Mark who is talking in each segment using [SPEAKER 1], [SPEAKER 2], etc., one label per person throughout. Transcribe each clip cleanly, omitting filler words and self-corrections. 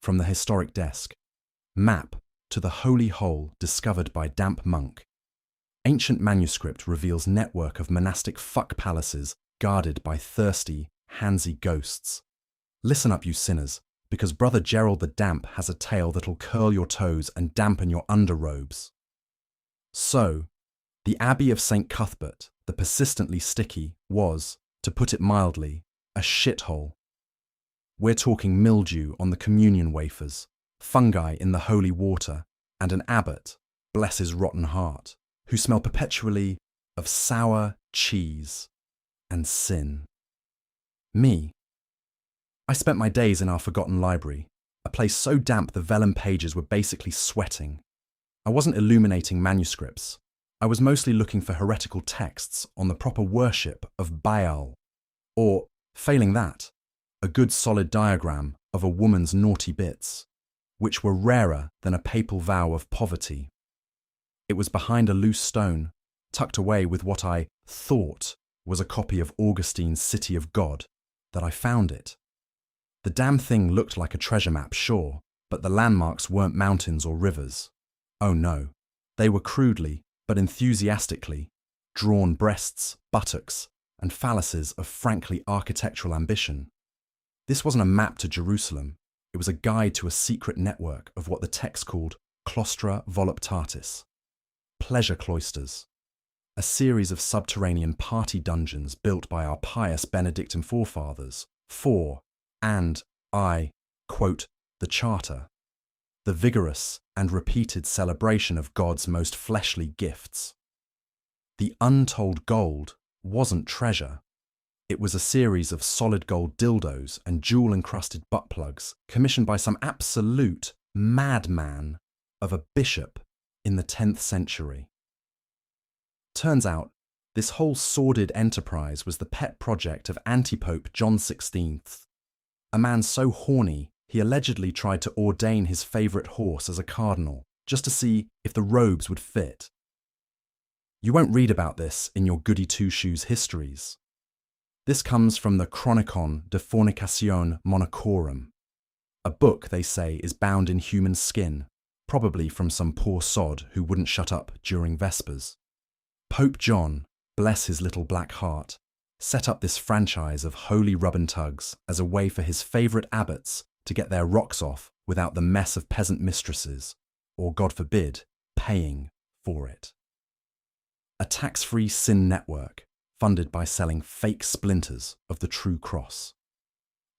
[SPEAKER 1] from the historic desk. Map to the holy hole discovered by damp monk. Ancient manuscript reveals network of monastic fuck palaces guarded by thirsty, handsy ghosts. Listen up, you sinners, because Brother Gerald the Damp has a tale that'll curl your toes and dampen your underrobes. So, the Abbey of St. Cuthbert, the persistently sticky, was, to put it mildly, a shithole. We're talking mildew on the communion wafers, fungi in the holy water, and an abbot, bless his rotten heart, who smell perpetually of sour cheese and sin. Me. I spent my days in our forgotten library, a place so damp the vellum pages were basically sweating. I wasn't illuminating manuscripts. I was mostly looking for heretical texts on the proper worship of Baal, or, failing that, a good solid diagram of a woman's naughty bits, which were rarer than a papal vow of poverty. It was behind a loose stone, tucked away with what I thought was a copy of Augustine's City of God, that I found it. The damn thing looked like a treasure map, sure, but the landmarks weren't mountains or rivers. Oh no, they were crudely, but enthusiastically, drawn breasts, buttocks, and phalluses of frankly architectural ambition. This wasn't a map to Jerusalem, it was a guide to a secret network of what the text called Claustra Voluptatis, pleasure cloisters, a series of subterranean party dungeons built by our pious Benedictine forefathers for, and I quote, the charter, the vigorous and repeated celebration of God's most fleshly gifts. The untold gold wasn't treasure. It was a series of solid gold dildos and jewel-encrusted butt plugs commissioned by some absolute madman of a bishop in the 10th century. Turns out, this whole sordid enterprise was the pet project of anti-pope John XVI, a man so horny he allegedly tried to ordain his favourite horse as a cardinal, just to see if the robes would fit. You won't read about this in your goody two-shoes histories. This comes from the Chronicon de Fornicatione Monachorum, a book they say is bound in human skin, probably from some poor sod who wouldn't shut up during Vespers. Pope John, bless his little black heart, set up this franchise of holy rub-and-tugs as a way for his favourite abbots to get their rocks off without the mess of peasant mistresses, or God forbid, paying for it. A tax-free sin network funded by selling fake splinters of the true cross.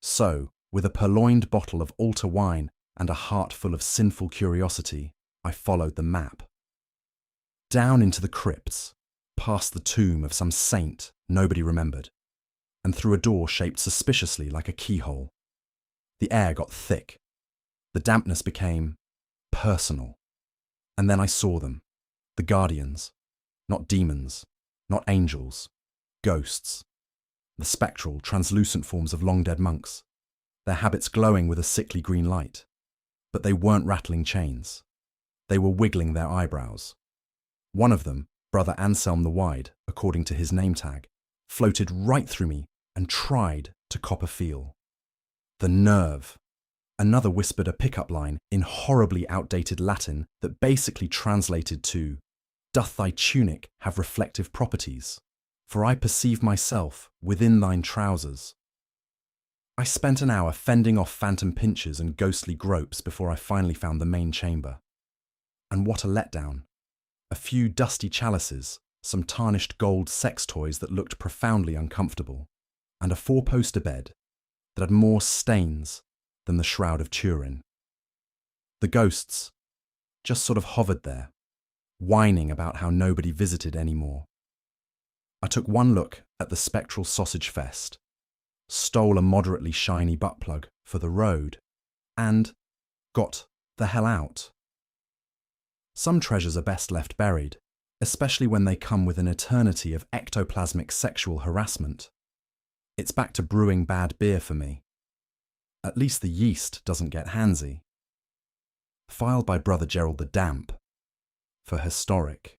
[SPEAKER 1] So, with a purloined bottle of altar wine and a heart full of sinful curiosity, I followed the map. Down into the crypts, past the tomb of some saint nobody remembered, and through a door shaped suspiciously like a keyhole. The air got thick. The dampness became personal. And then I saw them, the guardians, not demons, not angels, ghosts, the spectral, translucent forms of long-dead monks, their habits glowing with a sickly green light. But they weren't rattling chains. They were wiggling their eyebrows. One of them, Brother Anselm the Wide, according to his name tag, floated right through me and tried to cop a feel. The nerve. Another whispered a pickup line in horribly outdated Latin that basically translated to, "Doth thy tunic have reflective properties? For I perceive myself within thine trousers." I spent an hour fending off phantom pinches and ghostly gropes before I finally found the main chamber. And what a letdown. A few dusty chalices, some tarnished gold sex toys that looked profoundly uncomfortable, and a four-poster bed that had more stains than the Shroud of Turin. The ghosts just sort of hovered there, whining about how nobody visited anymore. I took one look at the spectral sausage fest, stole a moderately shiny butt plug for the road, and got the hell out. Some treasures are best left buried, especially when they come with an eternity of ectoplasmic sexual harassment. It's back to brewing bad beer for me. At least the yeast doesn't get handsy. Filed by Brother Gerald the Damp, for historic.